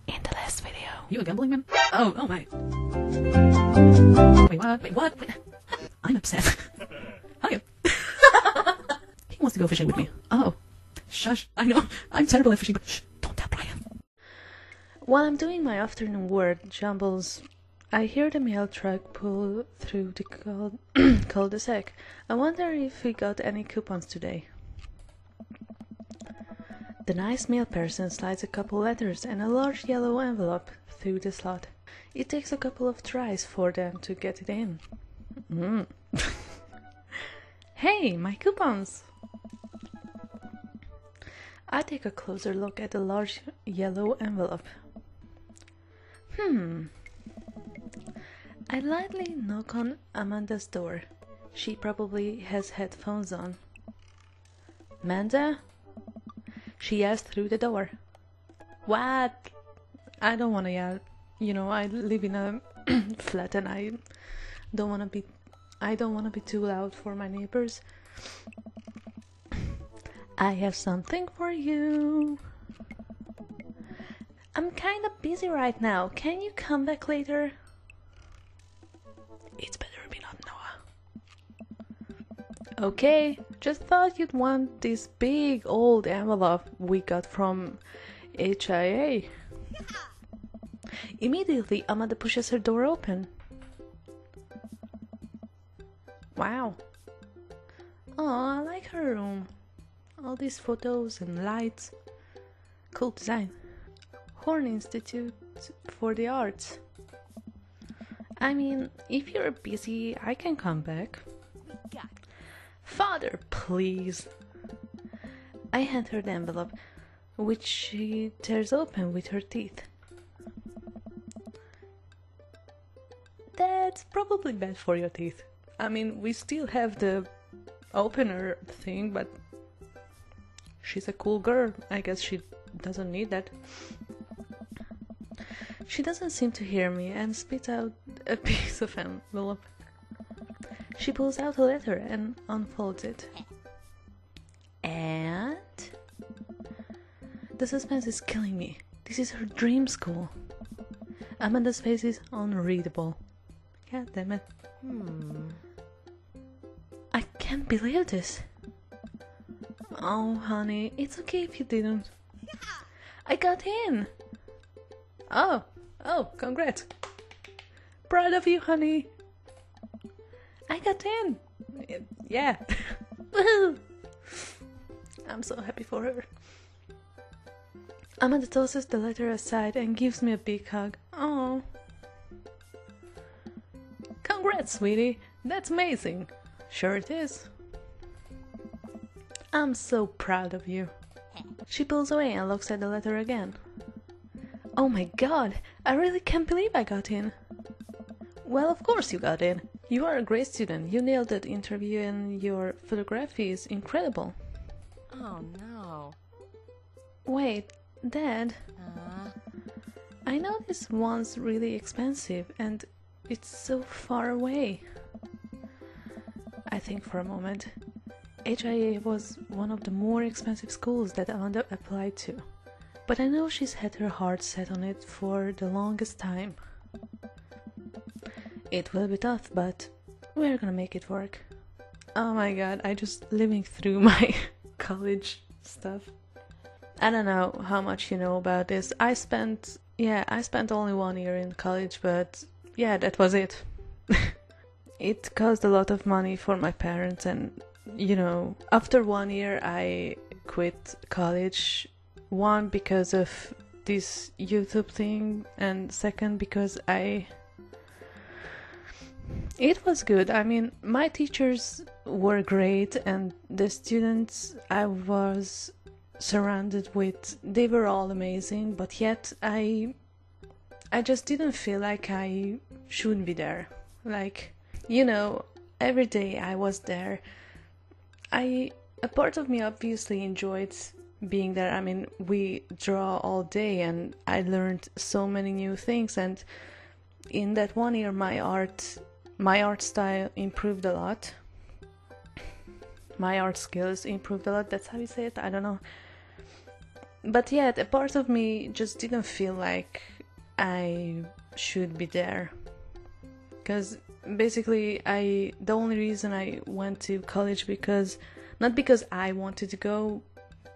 In the last video. You a gambling man? Oh my. Wait, what? Wait. I'm upset. Okay. He wants to go fishing with me. Oh. Shush. I know. I'm terrible at fishing, but shh. Don't tell Brian. While I'm doing my afternoon word jumbles, I hear the mail truck pull through the cul-de-sac. I wonder if we got any coupons today. The nice mail person slides a couple letters and a large yellow envelope through the slot. It takes a couple of tries for them to get it in. Hey, my coupons! I take a closer look at the large yellow envelope. I lightly knock on Amanda's door. She probably has headphones on. Amanda? She yells through the door. What? I don't want to yell. You know, I live in a flat and I don't want to be too loud for my neighbors. I have something for you. I'm kind of busy right now. Can you come back later? It's better be not Noah. Okay, just thought you'd want this big old envelope we got from HIA. Immediately, Amanda pushes her door open. Wow. Oh, I like her room. All these photos and lights. Cool design. Horn Institute for the Arts. I mean, if you're busy, I can come back. Father, please. I hand her the envelope, which she tears open with her teeth. That's probably bad for your teeth. I mean, we still have the opener thing, but she's a cool girl. I guess she doesn't need that. She doesn't seem to hear me and spits out a piece of envelope. She pulls out a letter and unfolds it. And the suspense is killing me. This is her dream school. Amanda's face is unreadable. God damn it. I can't believe this. Oh, honey, it's okay if you didn't. I got in. Oh, congrats. Proud of you, honey. I got in. Yeah. Woohoo! I'm so happy for her. Amanda tosses the letter aside and gives me a big hug. Oh. Congrats, sweetie. That's amazing. Sure it is. I'm so proud of you. She pulls away and looks at the letter again. Oh my god, I really can't believe I got in. Well, of course you got in. You are a great student. You nailed that interview and your photography is incredible. Oh no. Wait, Dad. I know this one's really expensive and it's so far away. I think for a moment. HIA was one of the more expensive schools that Amanda applied to. But I know she's had her heart set on it for the longest time. It will be tough, but we're gonna make it work. Oh my god, I just living through my college stuff. I don't know how much you know about this. I spent only 1 year in college, but yeah, that was it. It cost a lot of money for my parents, and you know, after 1 year I quit college. One, because of this YouTube thing, and second, because it was good. I mean, my teachers were great, and the students I was surrounded with, they were all amazing, but yet I just didn't feel like I should be there. Like, you know, every day I was there. A part of me obviously enjoyed being there. I mean, we draw all day and I learned so many new things, and in that 1 year my art style improved a lot. My art skills improved a lot. That's how you say it? I don't know. But yet a part of me just didn't feel like I should be there, because basically the only reason I went to college because not because I wanted to go,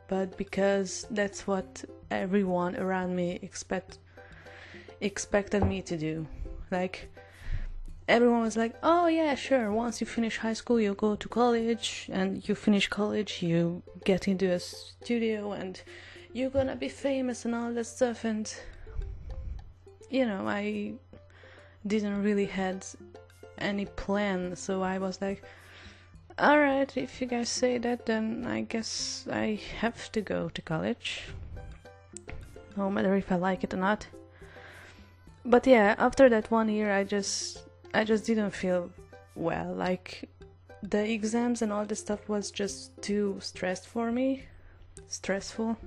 but because that's what everyone around me expected me to do. Like, everyone was like, oh yeah, sure, once you finish high school you go to college, and you finish college you get into a studio and you're gonna be famous and all that stuff. And I didn't really had any plan, so I was like, alright, if you guys say that, then I guess I have to go to college, no matter if I like it or not. But yeah, after that 1 year I just didn't feel well. Like, the exams and all this stuff was just too stressful.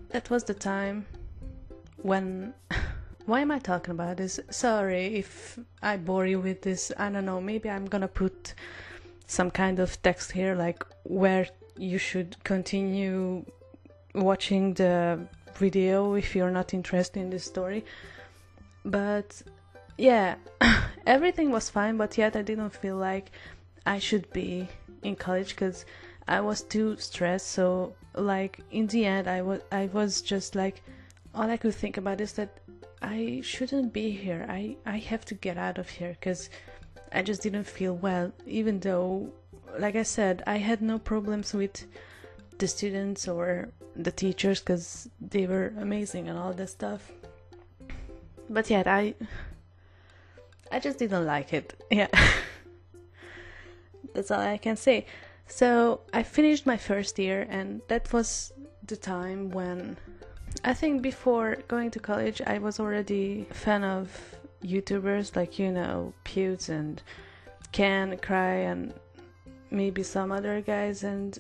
That was the time when why am I talking about this? Sorry if I bore you with this. I don't know, maybe I'm gonna put some kind of text here, like where you should continue watching the video if you're not interested in this story. But yeah, everything was fine, but yet I didn't feel like I should be in college because I was too stressed. So like in the end I was just like, all I could think about is that I shouldn't be here. I have to get out of here because I just didn't feel well, even though, like I said, I had no problems with the students or the teachers because they were amazing and all that stuff. But yet I just didn't like it. Yeah. That's all I can say. So I finished my first year, and that was the time when I think before going to college I was already a fan of YouTubers like, Pewds and Can, Cry, and maybe some other guys. And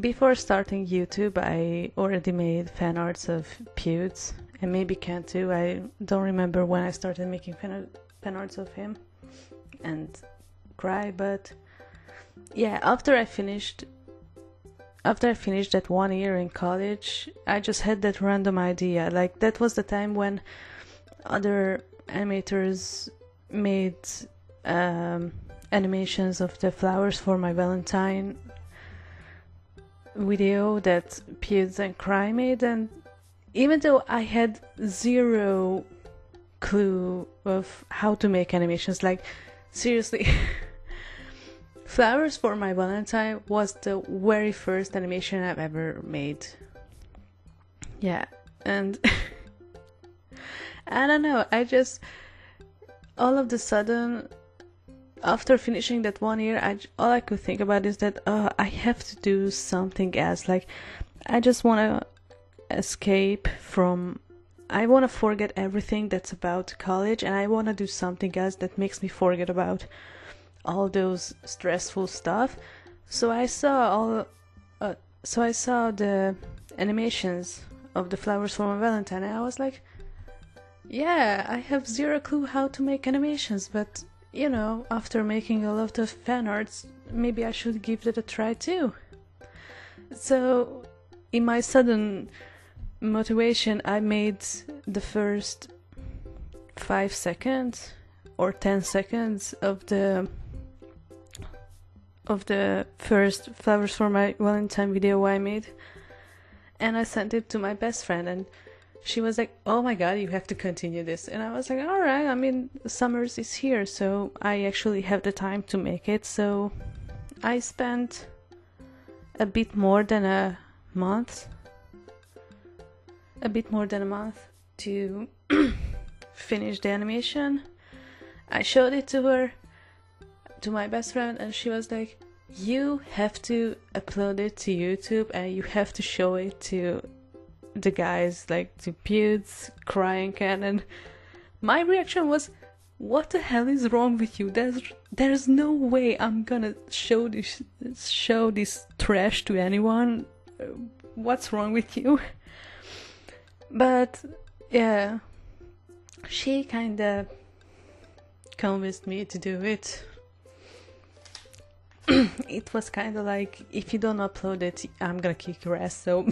before starting YouTube I already made fan arts of Pewds and maybe Can too. I don't remember when I started making fan arts of him and Cry, but yeah, after I finished that 1 year in college, I just had that random idea. Like, that was the time when other animators made animations of the flowers for my Valentine video that Pewds and Cry made, and even though I had zero clue of how to make animations, like, seriously, Flowers for My Valentine was the very first animation I've ever made. Yeah, and I don't know, all of a sudden, after finishing that 1 year, all I could think about is that I have to do something else. Like, I just want to escape from, I want to forget everything that's about college, and I want to do something else that makes me forget about all those stressful stuff. So I saw the animations of the Flowers for My Valentine, and I was like, yeah, I have zero clue how to make animations, but after making a lot of fan arts, maybe I should give that a try too. So in my sudden motivation, I made the first 5 seconds or 10 seconds of the first Flowers for My Valentine video I made, and I sent it to my best friend, and she was like, oh my god, you have to continue this. And I was like, alright, I mean, summers is here, so I actually have the time to make it. So I spent a bit more than a month to finish the animation. I showed it to her, to my best friend, and she was like, you have to upload it to YouTube and you have to show it to the guys, like to Pewds, Cry, and Can. And my reaction was, what the hell is wrong with you? There's no way I'm gonna show this trash to anyone. What's wrong with you? But yeah, she kinda convinced me to do it. It was kind of like, if you don't upload it, I'm gonna kick your ass. So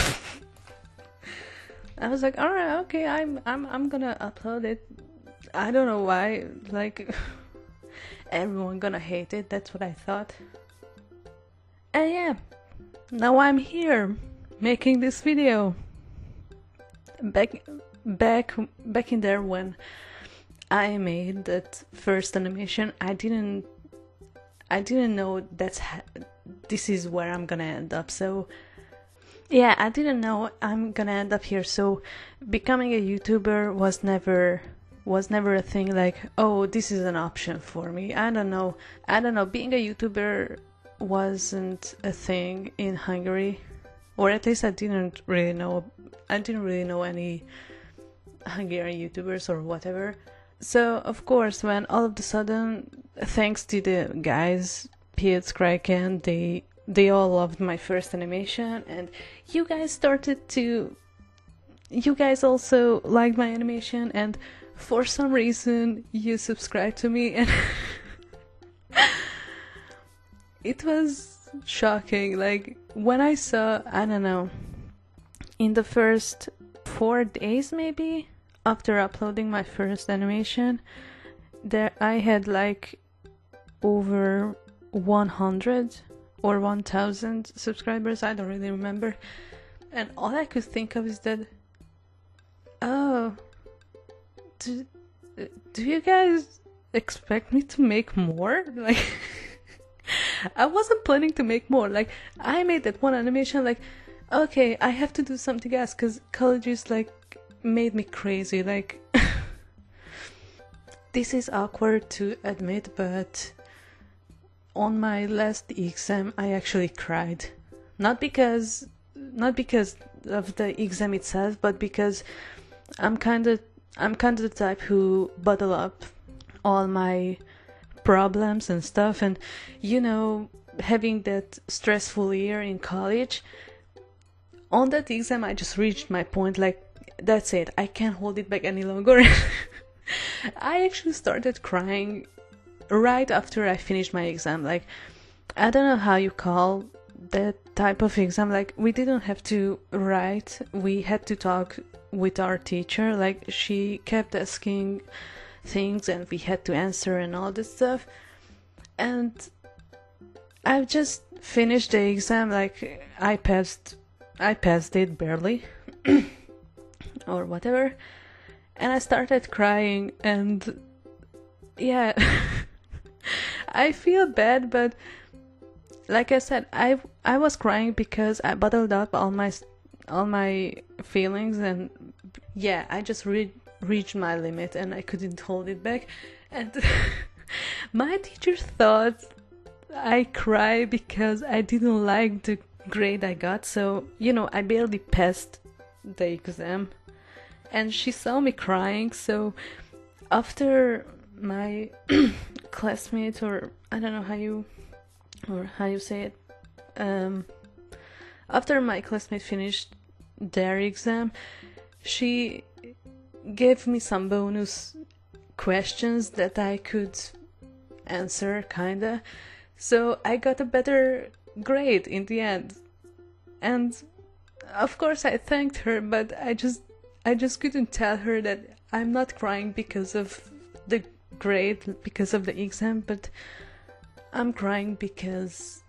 I was like, all right, okay, I'm gonna upload it. I don't know why, like, everyone gonna hate it. That's what I thought. And yeah, now I'm here making this video. Back in there when I made that first animation, I didn't know this is where I'm gonna end up. So yeah, I didn't know I'm gonna end up here. So becoming a YouTuber was never a thing like, oh, this is an option for me. I don't know. Being a YouTuber wasn't a thing in Hungary, or at least I didn't really know any Hungarian YouTubers or whatever. So of course, when all of a sudden, thanks to the guys, Piet, Kraken, they all loved my first animation, and you guys also liked my animation, and for some reason you subscribed to me, and it was shocking. Like, when I saw, I don't know, in the first 4 days maybe after uploading my first animation, there I had like over 100 or 1000 subscribers, I don't really remember. And all I could think of is that, oh, do you guys expect me to make more? Like, I wasn't planning to make more. Like, I made that one animation, like, okay, I have to do something else, because college is like made me crazy. Like, this is awkward to admit, but on my last exam I actually cried. Not because of the exam itself, but because I'm kind of the type who bottle up all my problems and stuff, and you know, having that stressful year in college, on that exam I just reached my point, like, that's it, I can't hold it back any longer. I actually started crying right after I finished my exam. Like, I don't know how you call that type of exam. Like, we didn't have to write, we had to talk with our teacher. Like, she kept asking things and we had to answer and all this stuff. And I've just finished the exam. Like, I passed it barely or whatever, and I started crying. And yeah, I feel bad, but like I said, I was crying because I bottled up all my feelings, and yeah, I just reached my limit and I couldn't hold it back. And my teacher thought I cried because I didn't like the grade I got. So, you know, I barely passed the exam, and she saw me crying. So after my classmate, or I don't know how you say it, after my classmate finished their exam, she gave me some bonus questions that I could answer, kinda. So I got a better grade in the end. And of course I thanked her, but I just couldn't tell her that I'm not crying because of the grade, because of the exam, but I'm crying because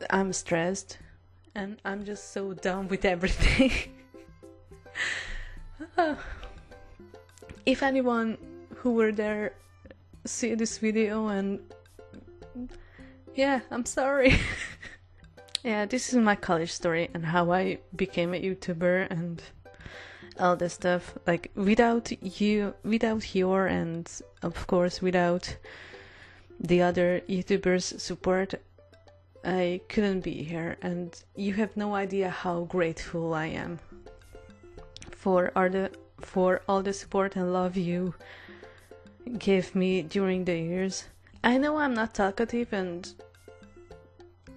I'm stressed and I'm just so done with everything. If anyone who were there see this video, and yeah, I'm sorry. Yeah, this is my college story and how I became a YouTuber and all this stuff. Like, without your, and of course without the other YouTubers' support, I couldn't be here, and you have no idea how grateful I am for all the support and love you gave me during the years. I know I'm not talkative, and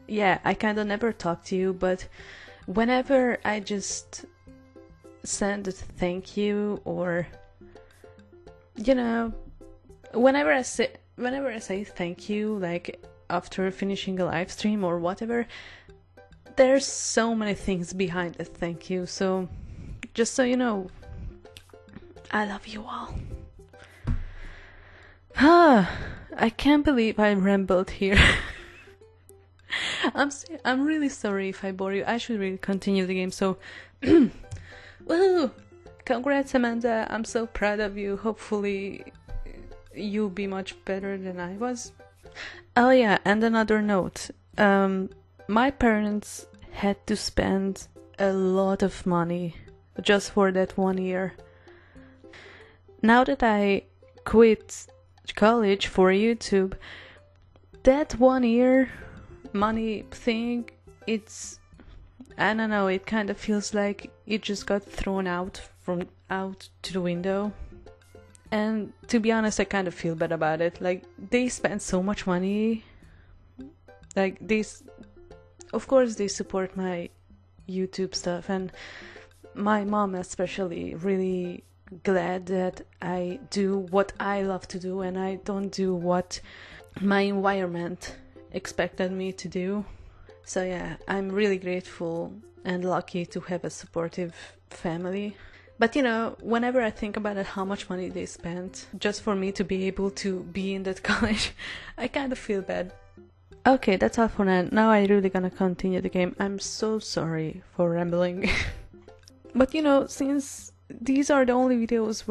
yeah, I kind of never talk to you, but whenever I just send a thank you, or you know, whenever I say thank you, like after finishing a live stream or whatever, there's so many things behind a thank you. So just so you know, I love you all. I can't believe I rambled here. I'm really sorry if I bore you. I should really continue the game. So, woohoo! Congrats, Amanda. I'm so proud of you. Hopefully, you'll be much better than I was. Oh yeah, and another note. My parents had to spend a lot of money just for that 1 year. Now that I quit college for YouTube, that 1 year money thing, I don't know, it kind of feels like it just got thrown out to the window. And to be honest, I kind of feel bad about it. Like, they spend so much money. Like, of course they support my YouTube stuff, and my mom especially really glad that I do what I love to do and I don't do what my environment expected me to do. So yeah, I'm really grateful and lucky to have a supportive family. But you know, whenever I think about it, how much money they spent just for me to be able to be in that college, I kind of feel bad. Okay, that's all for now. Now I'm really gonna continue the game. I'm so sorry for rambling. But you know, since these are the only videos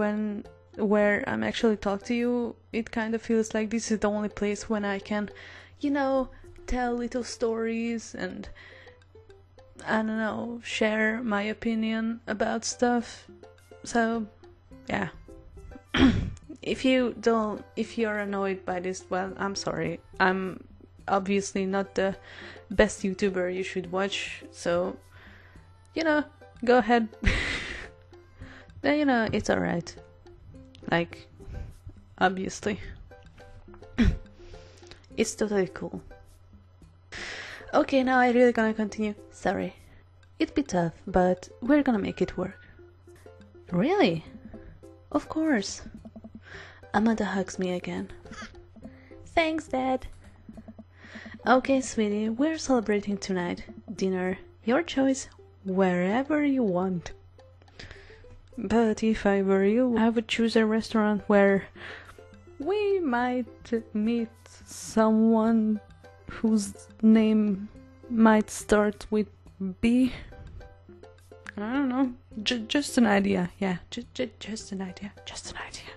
where I'm actually talking to you, it kind of feels like this is the only place when I can, you know, tell little stories and, I don't know, share my opinion about stuff. So, yeah. If you're annoyed by this, well, I'm sorry. I'm obviously not the best YouTuber you should watch, so, you know, go ahead. Then, you know, it's alright. Like, obviously. It's totally cool. Okay, now I really gonna continue. Sorry. It'd be tough, but we're gonna make it work. Really? Of course. Amanda hugs me again. Thanks, Dad. Okay, sweetie, we're celebrating tonight. Dinner, your choice, wherever you want. But if I were you, I would choose a restaurant where we might meet someone whose name might start with B. I don't know. Just an idea. Yeah, just an idea. Just an idea.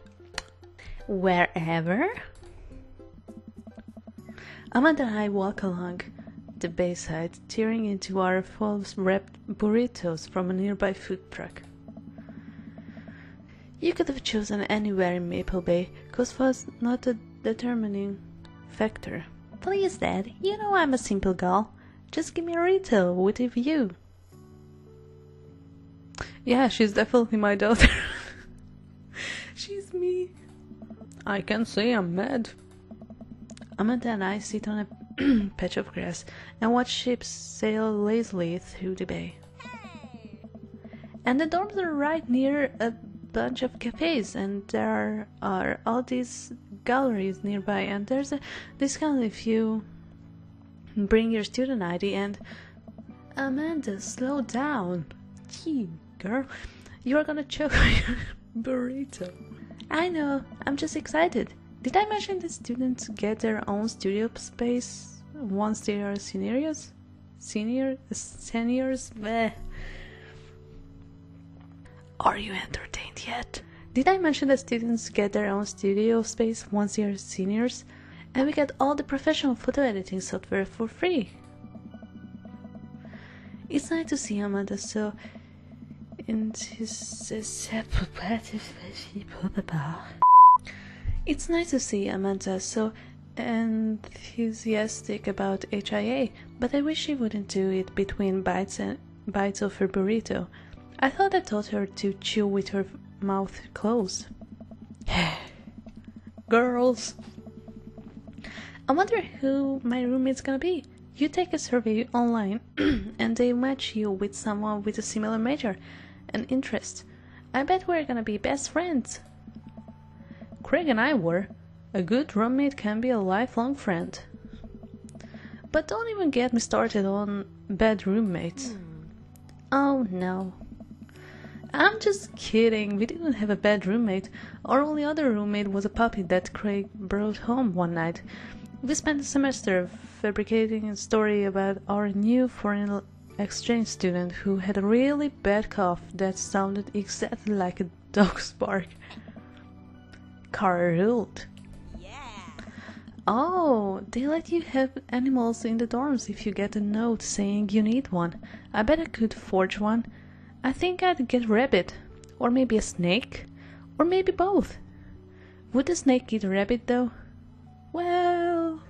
Wherever? Amanda and I walk along the bayside, tearing into our full-wrapped burritos from a nearby food truck. You could have chosen anywhere in Maple Bay, cause was not a determining factor. Please, Dad, you know I'm a simple girl. Just give me a retail with a view. Yeah, she's definitely my daughter. She's me. I can say I'm mad. Amanda and I sit on a patch of grass and watch ships sail lazily through the bay. Hey. And the dorms are right near a bunch of cafes, and there are all these galleries nearby, and there's a discount if you bring your student ID. And Amanda, slow down. Gee, girl, you are gonna choke on your burrito. I know, I'm just excited. Did I mention that students get their own studio space once they are seniors? Seniors? Bleh. Are you entertained yet? Did I mention that students get their own studio space once they are seniors? And we get all the professional photo editing software for free. It's nice to see Amanda so It's nice to see Amanda so enthusiastic about HIA, but I wish she wouldn't do it between bites of her burrito. I thought I taught her to chew with her mouth closed. Girls! I wonder who my roommate's gonna be. You take a survey online and they match you with someone with a similar major and interest. I bet we're gonna be best friends. Craig and I were. A good roommate can be a lifelong friend. But don't even get me started on bad roommates. Oh no. I'm just kidding. We didn't have a bad roommate. Our only other roommate was a puppy that Craig brought home one night. We spent the semester fabricating a story about our new foreign exchange student who had a really bad cough that sounded exactly like a dog's bark. Car ruled. Oh, they let you have animals in the dorms if you get a note saying you need one. I bet I could forge one. I think I'd get a rabbit. Or maybe a snake. Or maybe both. Would the snake eat a rabbit though? Well...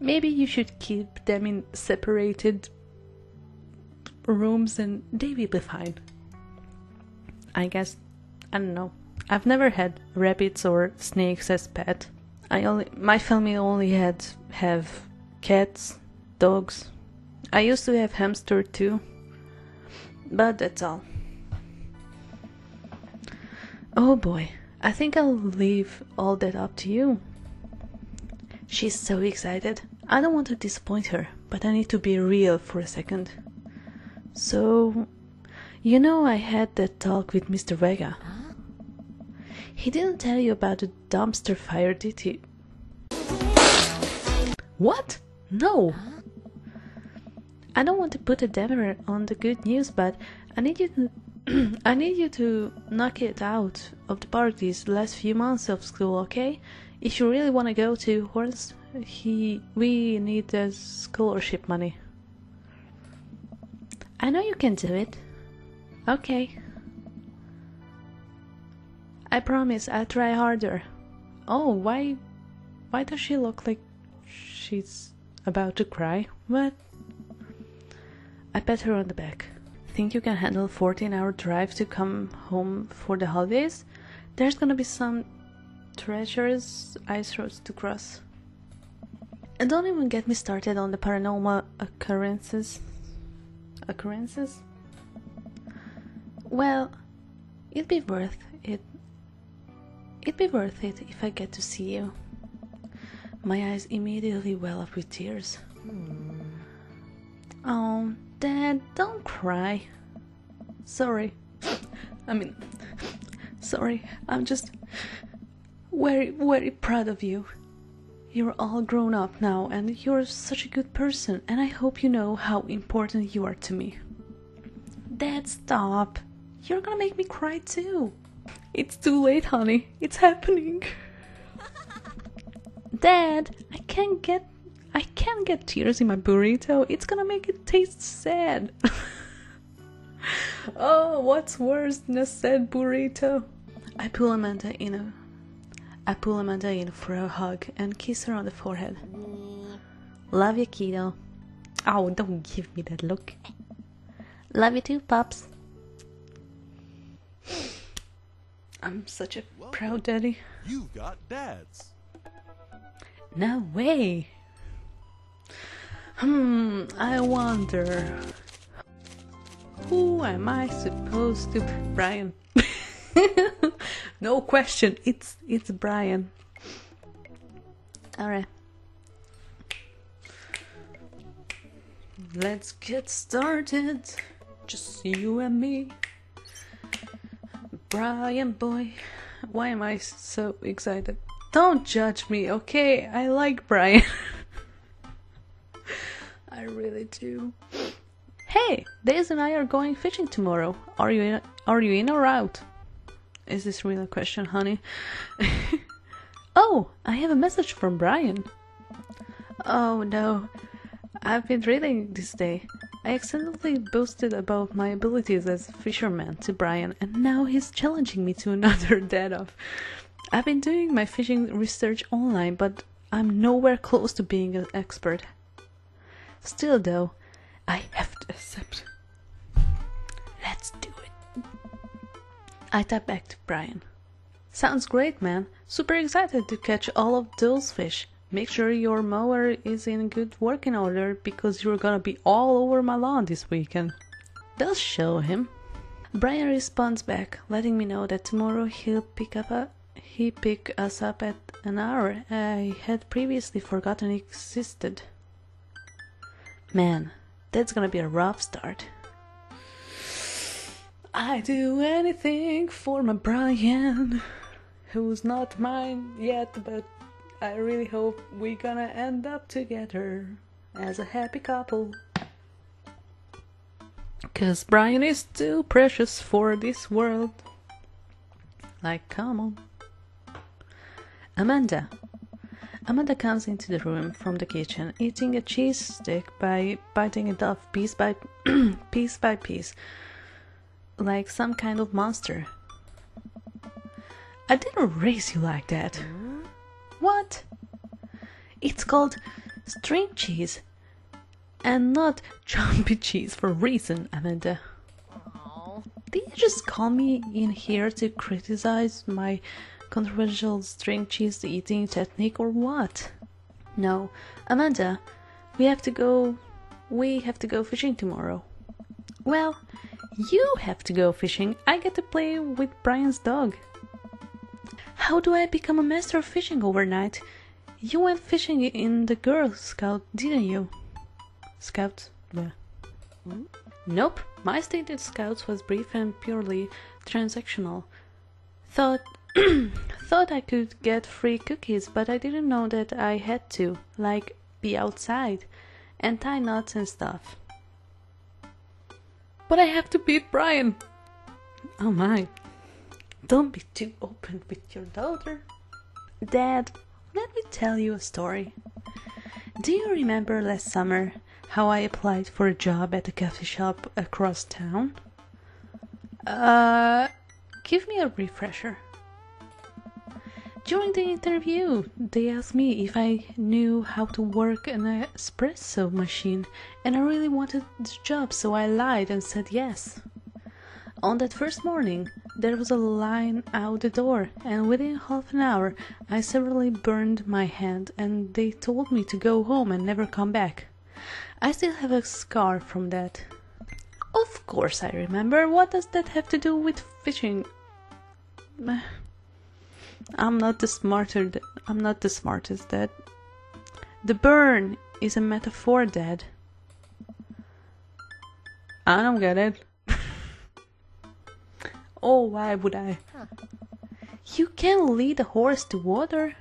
maybe you should keep them in separated rooms and they will be fine. I guess. I don't know. I've never had rabbits or snakes as pet. My family only have cats, dogs. I used to have hamster too, but that's all. Oh boy, I think I'll leave all that up to you. She's so excited. I don't want to disappoint her, but I need to be real for a second. So, you know I had that talk with Mr. Vega. He didn't tell you about the dumpster fire, did he? What? No! I don't want to put a damper on the good news, but I need you to I need you to knock it out of the park these last few months of school, okay? If you really want to go to Horns, we need the scholarship money. I know you can do it. Okay. I promise I'll try harder. Oh, why does she look like she's about to cry? What? I pat her on the back. Think you can handle 14-hour drive to come home for the holidays? There's gonna be some treacherous ice roads to cross. And don't even get me started on the paranormal occurrences. Well, it'd be worth it. It'd be worth it if I get to see you. My eyes immediately well up with tears. Oh, Dad, don't cry. Sorry. Sorry. I'm just very, very proud of you. You're all grown up now and you're such a good person and I hope you know how important you are to me. Dad, stop. You're gonna make me cry too. It's too late, honey. It's happening. Dad, I can't get tears in my burrito. It's gonna make it taste sad. Oh, what's worse than a sad burrito? I pull Amanda in for a hug and kiss her on the forehead. Love you, kiddo. Oh, don't give me that look. Love you too, Pops. I'm such a proud daddy. You've got dads. No way. I wonder. Who am I supposed to... Brian. No question, it's Brian. Alright. Let's get started. Just you and me. Brian boy. Why am I so excited? Don't judge me, okay? I like Brian. I really do. Hey, Daisy and I are going fishing tomorrow. Are you in or out? Is this really a question, honey? Oh, I have a message from Brian. Oh no, I've been reading this day. I accidentally boasted about my abilities as a fisherman to Brian, and now he's challenging me to another dead-off. I've been doing my fishing research online, but I'm nowhere close to being an expert. Still though, I have to accept. Let's do it. I tap back to Brian. Sounds great, man. Super excited to catch all of those fish. Make sure your mower is in good working order because you're gonna be all over my lawn this weekend. They'll show him. Brian responds back, letting me know that tomorrow he'll pick us up at an hour I had previously forgotten existed. Man, that's gonna be a rough start. I do anything for my Brian, who's not mine yet, but I really hope we're gonna end up together as a happy couple. 'Cause Brian is too precious for this world. Like, come on. Amanda. Amanda comes into the room from the kitchen, eating a cheese stick by biting it off piece by piece, like some kind of monster. I didn't raise you like that. What? It's called string cheese, and not jumpy cheese for a reason, Amanda. Oh. Did you just call me in here to criticize my controversial string cheese eating technique or what? No, Amanda, we have to go fishing tomorrow. Well, you have to go fishing. I get to play with Brian's dog. How do I become a master of fishing overnight? You went fishing in the Girl Scout, didn't you? Scouts? Yeah. Nope, my stint in Scouts was brief and purely transactional. Thought I could get free cookies, but I didn't know that I had to, like, be outside and tie knots and stuff. But I have to beat Brian! Oh my. Don't be too open with your daughter. Dad, let me tell you a story. Do you remember last summer how I applied for a job at a coffee shop across town? Give me a refresher. During the interview, they asked me if I knew how to work an espresso machine, and I really wanted the job, so I lied and said yes. On that first morning, there was a line out the door, and within half an hour, I severely burned my hand, and they told me to go home and never come back. I still have a scar from that. Of course I remember. What does that have to do with fishing? I'm not the smartest, Dad. The burn is a metaphor, Dad. I don't get it. Oh, why would I? You can't lead a horse to water.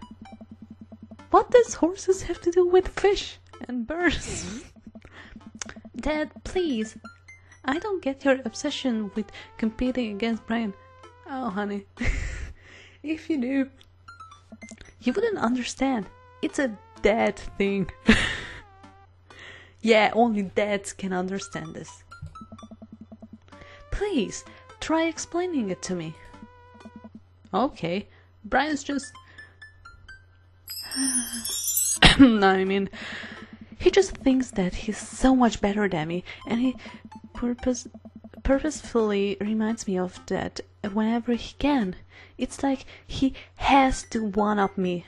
What does horses have to do with fish and birds? Dad, please. I don't get your obsession with competing against Brian. Oh, honey. If you do, you wouldn't understand. It's a dad thing. Yeah, only dads can understand this. Please, try explaining it to me. Okay, Brian's just... I mean, he just thinks that he's so much better than me, and he purposefully reminds me of that whenever he can. It's like he has to one-up me.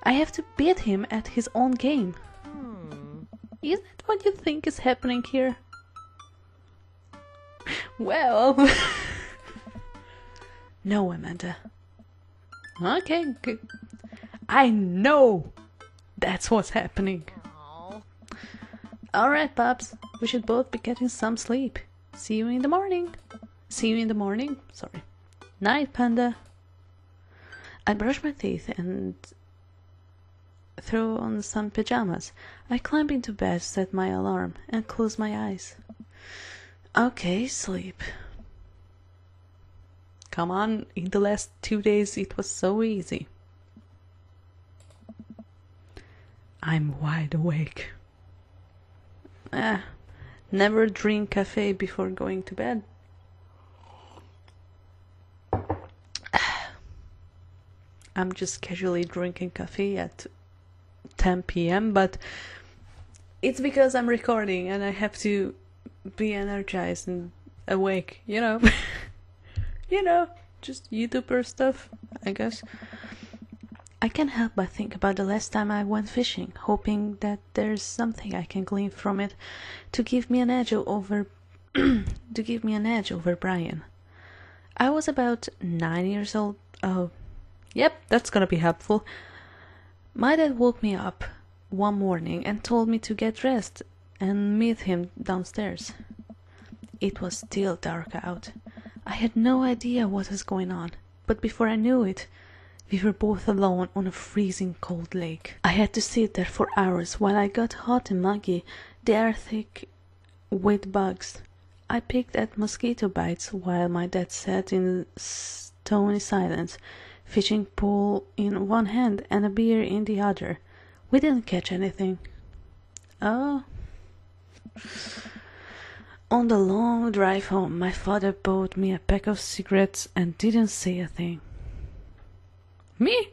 I have to beat him at his own game. Is that what you think is happening here? Well... No, Amanda. Okay, good. I know that's what's happening. Alright, Pops. We should both be getting some sleep. See you in the morning. Sorry. Night, Panda. I brush my teeth and throw on some pajamas. I climb into bed, set my alarm, and close my eyes. Okay, sleep. Come on, in the last 2 days it was so easy. I'm wide awake. Never drink cafe before going to bed. I'm just casually drinking coffee at 10 p.m. but it's because I'm recording and I have to be energized and awake, you know. You know, just YouTuber stuff, I guess. I can't help but think about the last time I went fishing, hoping that there's something I can glean from it to give me an edge over Brian. I was about 9 years old. Oh, yep, that's gonna be helpful. My dad woke me up one morning and told me to get dressed and meet him downstairs. It was still dark out. I had no idea what was going on, but before I knew it, we were both alone on a freezing cold lake. I had to sit there for hours while I got hot and muggy. The air thick with bugs. I picked at mosquito bites while my dad sat in stony silence, fishing pole in one hand and a beer in the other. We didn't catch anything. Oh. On the long drive home, my father bought me a pack of cigarettes and didn't say a thing. Me?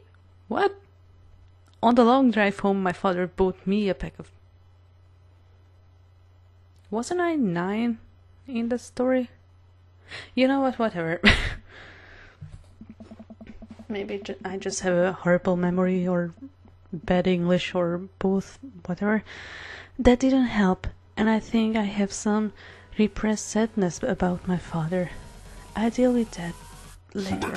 What? On the long drive home, my father bought me a pack of... Wasn't I 9 in the story? You know what, whatever. Maybe I just have a horrible memory or bad English or both, whatever. That didn't help, and I think I have some repressed sadness about my father. I'll deal with that later.